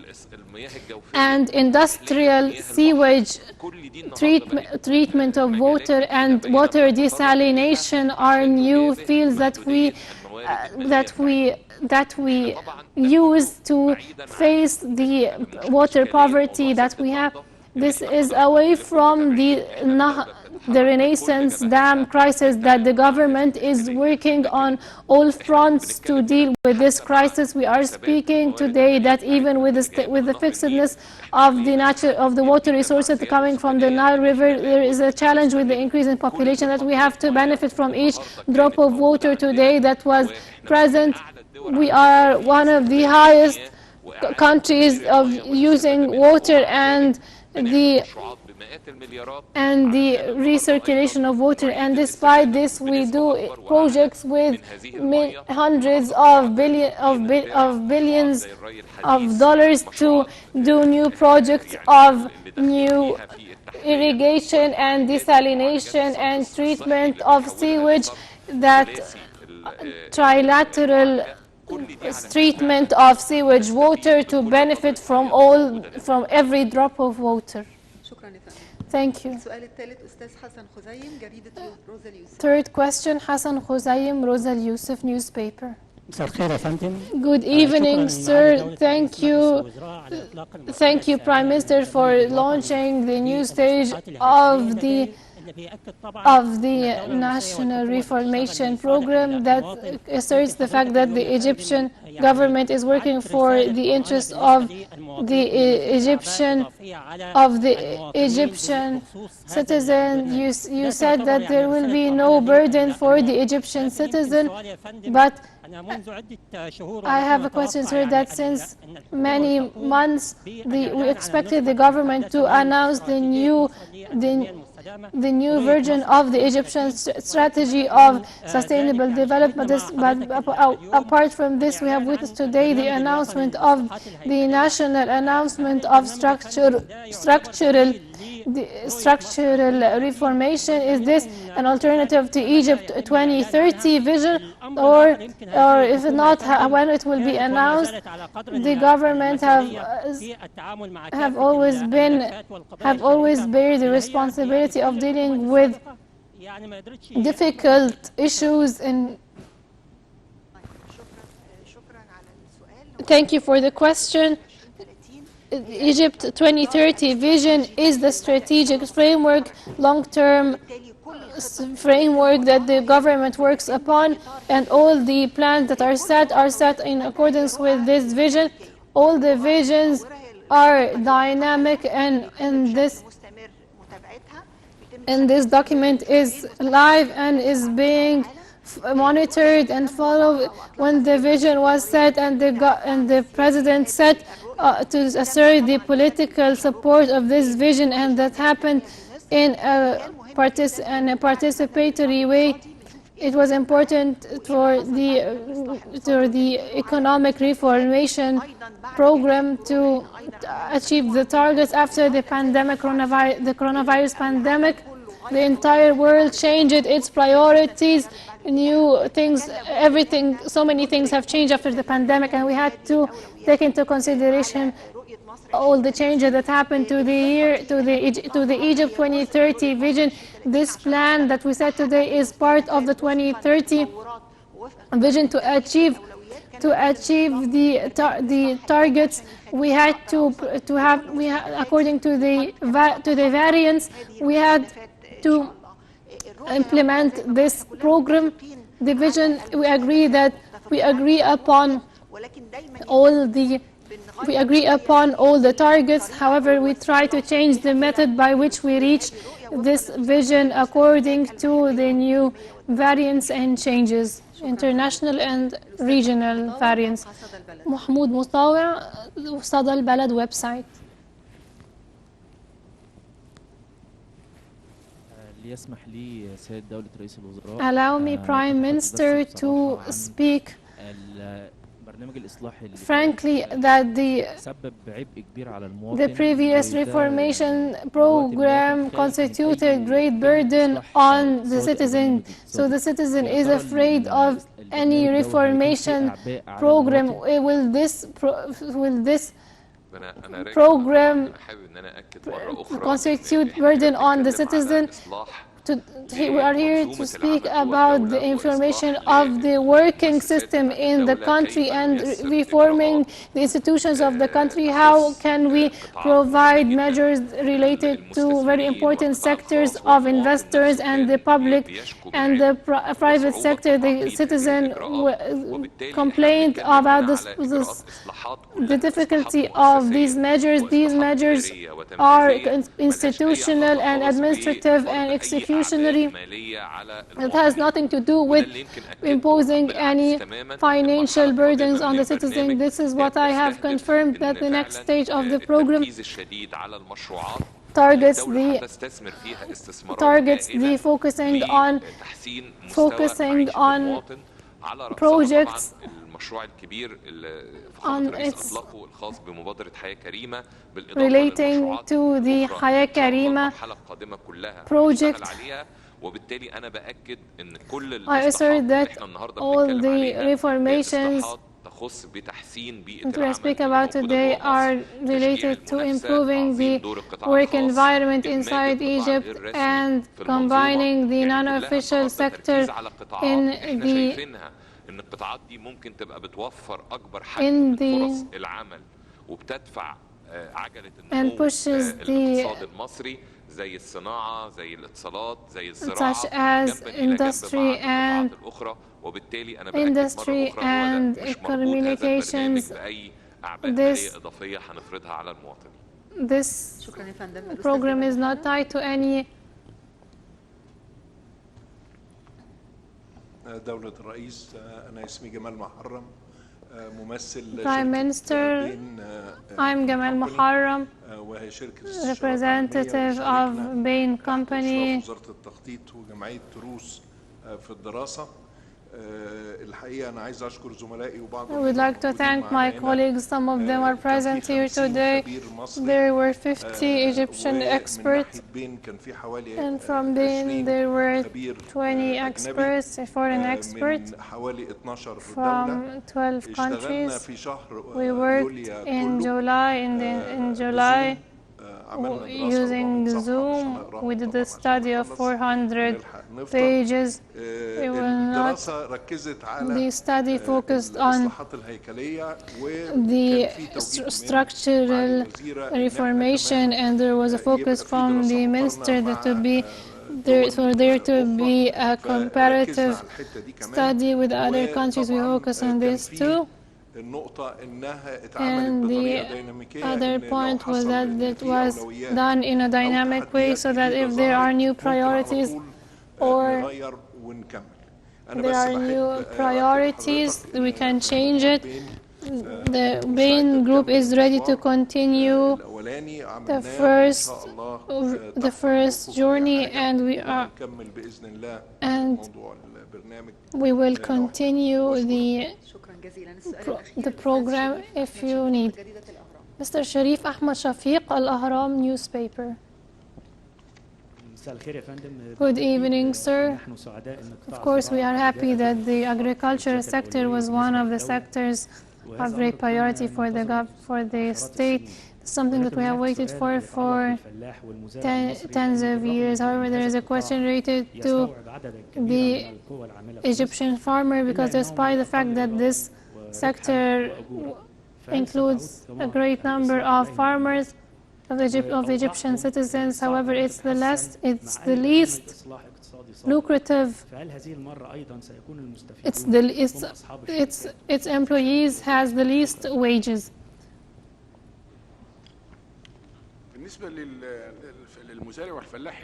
and industrial sewage treatment of water and water desalination are new fields that we use to face the water poverty that we have. This is away from the Renaissance Dam crisis that the government is working on all fronts to deal with this crisis. We are speaking today that even with the fixedness of the water resources coming from the Nile River, there is a challenge with the increase in population that we have to benefit from each drop of water today that was present. We are one of the highest countries of using water and the recirculation of water, and despite this we do projects with hundreds of billions of dollars to do new projects of new irrigation and desalination and treatment of sewage, that trilateral treatment of sewage water to benefit from every drop of water. Thank you. Third question, Hassan Khuzayim, Rosa Yusuf newspaper. Good evening, sir. Thank you. Thank you, Prime Minister, for launching the new stage of the National Reformation Program that asserts the fact that the Egyptian government is working for the interests of the Egyptian citizen. You said that there will be no burden for the Egyptian citizen, but I have a question, sir, that since many months we expected the government to announce the new version of the Egyptian strategy of sustainable development. But apart from this, we have witnessed today the announcement of the national announcement of structural reformation. Is this an alternative to Egypt 2030 vision, or if not, when it will be announced? The government have always bear the responsibility of dealing with difficult issues. Thank you for the question. Egypt 2030 vision is the strategic framework, long-term framework that the government works upon, and all the plans that are set in accordance with this vision. All the visions are dynamic, and this document is live and is being monitored and followed. When the vision was set and the president said to assert the political support of this vision, and that happened in a participatory way, it was important for the economic reformation program to achieve the targets after the pandemic, the coronavirus pandemic. The entire world changed its priorities, new things, everything, so many things have changed after the pandemic, and we had to take into consideration all the changes that happened to the Egypt 2030 vision. This plan that we said today is part of the 2030 vision. To achieve the targets, we had according to the variance, we had to implement this program. The vision, we agree upon all the targets. However, we try to change the method by which we reach this vision according to the new variance and changes, international and regional variance. محمود مطاوع، صدى البلد ويب سايت. ليسمح لي سيد دولة رئيس الوزراء Allow me, Prime Minister, to speak البرنامج الإصلاحي frankly that the previous reformation program constituted great burden on the citizen. So the citizen is afraid of any reformation program. Will this program constitute burden on the citizen? We are here to speak about the information of the working system in the country and reforming the institutions of the country. How can we provide measures related to very important sectors of investors and the public and the private sector? The citizen complained about the difficulty of these measures. These measures are institutional and administrative and executionary. It has nothing to do with imposing any financial burdens on the citizen. This is what I have confirmed, that the next stage of the program targets the focusing on projects on its relating to the حياة كريمة project. I assert that all the reformations that we speak about today are related to improving the work environment inside Egypt and combining the non-official sector in the and pushes the such as industry and communications. This program is not tied to any. دولة الرئيس، أنا اسمي جمال محرم، ممثل Prime Minister, I'm Gamal Muharram, representative of Bain Company. وزارة التخطيط وجمعية تروس في الدراسة. الحقيقة أنا عايز أشكر زملائي وبعض. I would like to thank my colleagues. Some of them are present here today. There were 50 Egyptian experts, and from them there were 20 experts, foreign experts from 12 countries. We worked in July using Zoom. We did a study of 400 pages. The study focused on the structural reformation, and there was a focus from the minister that for there to be a comparative study with other countries. We focus on this too. And the other point was that it was done in a dynamic way, so that if there are new priorities or there are new priorities, we can change it. The Bain Group is ready to continue the first journey, and we will continue the program if you need. Mr. Sharif Ahmad Shafiq, Al-Ahram newspaper. Good evening, sir. Of course, we are happy that the agriculture sector was one of the sectors of great priority for the state. Something that we have waited for tens of years. However, there is a question related to the Egyptian farmer, because despite the fact that this sector includes a great number of farmers of Egyptian citizens, however, it's the least lucrative. Its employees has the least wages.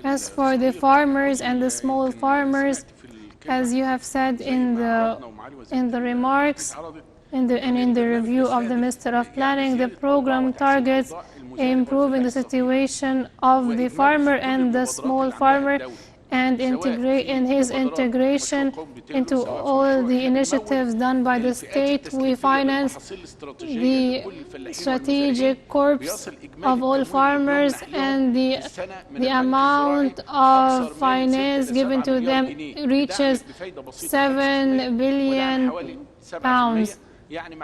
As for the farmers and the small farmers, as you have said in the remarks, in the review of the Minister of Planning, the program targets improving the situation of the farmer and the small farmer, and in his integration into all the initiatives done by the state. We finance the strategic corps of all farmers, and the amount of finance given to them reaches 7 billion pounds,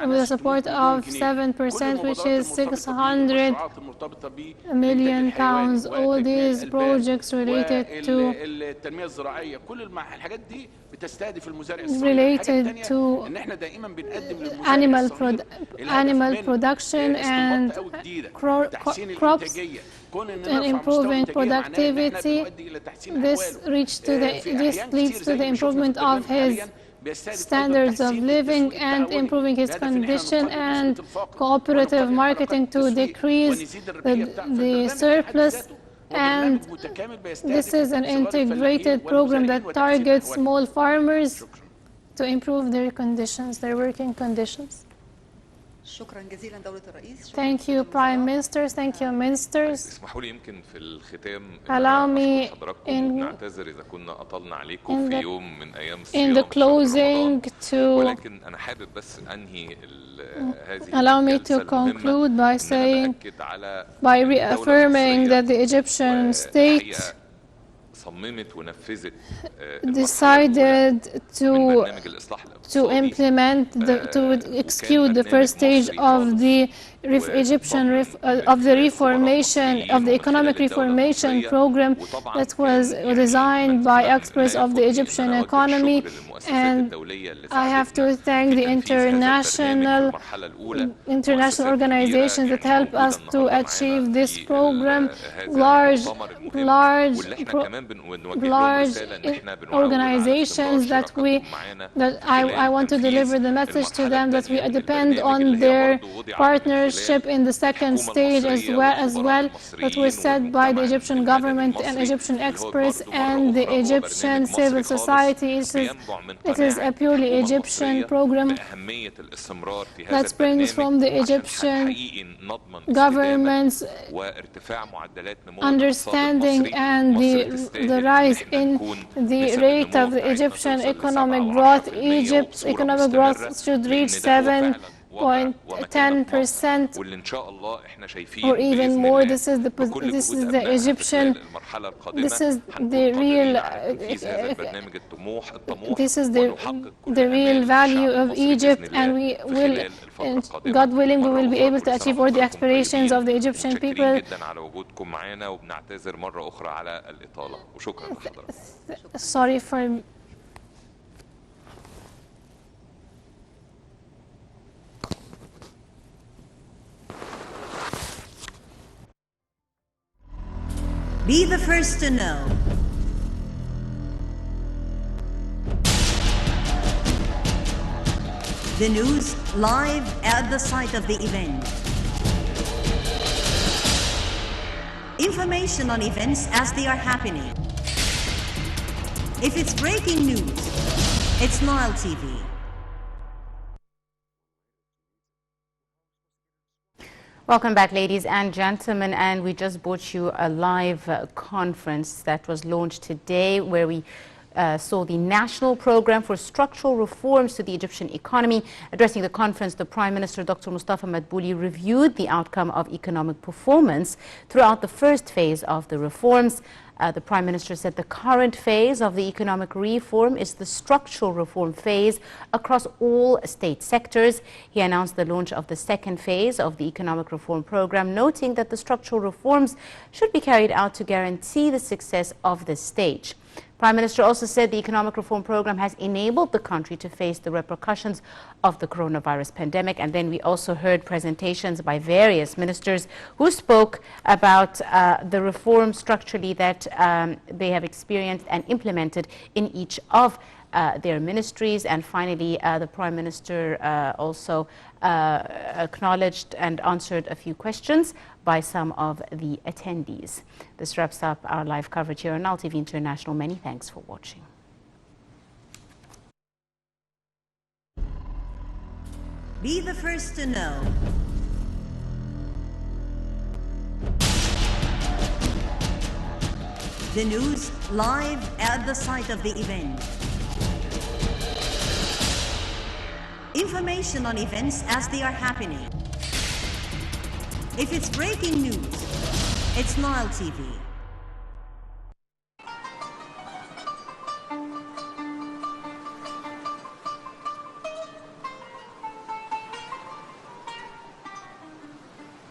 with a support of 7%, which is 600 million pounds. All these projects related to animal production and crops, and improving productivity. This leads to the improvement of his standards of living and improving his condition, and cooperative marketing to decrease the surplus. And this is an integrated program that targets small farmers to improve their conditions, their working conditions. Thank you, Prime Ministers. Thank you, Ministers. Allow me in the closing to allow me to conclude by saying, by reaffirming that the Egyptian state decided to implement, to execute the first stage of the reformation, of the economic reformation program that was designed by experts of the Egyptian economy. And I have to thank the international organizations that help us to achieve this program. Large organizations that I want to deliver the message to them that we depend on their partnership in the second stage as well, that was set by the Egyptian government and Egyptian experts and the Egyptian civil society. It is a purely Egyptian program that springs from the Egyptian government's understanding and the rise in the rate of the Egyptian economic growth. Egypt's economic growth should reach 7.10% or even more. This is the Egyptian. This is the real value of Egypt, and we will, God willing, we will be able to achieve all the aspirations of the Egyptian people. Sorry for. Be the first to know. The news live at the site of the event. Information on events as they are happening. If it's breaking news, it's Nile TV. Welcome back, ladies and gentlemen, and we just brought you a live conference that was launched today, where we saw the National Program for Structural Reforms to the Egyptian Economy. Addressing the conference, the Prime Minister, Dr. Mustafa Madbouli, reviewed the outcome of economic performance throughout the first phase of the reforms. The Prime Minister said the current phase of the economic reform is the structural reform phase across all state sectors. He announced the launch of the second phase of the economic reform program, noting that the structural reforms should be carried out to guarantee the success of this stage. Prime Minister also said the economic reform program has enabled the country to face the repercussions of the coronavirus pandemic. And then we also heard presentations by various ministers who spoke about the reform structurally that they have experienced and implemented in each of their ministries. And finally, the Prime Minister also acknowledged and answered a few questions by some of the attendees. This wraps up our live coverage here on Now TV International. Many thanks for watching. Be the first to know. The news live at the site of the event. Information on events as they are happening. If it's breaking news, it's Nile TV.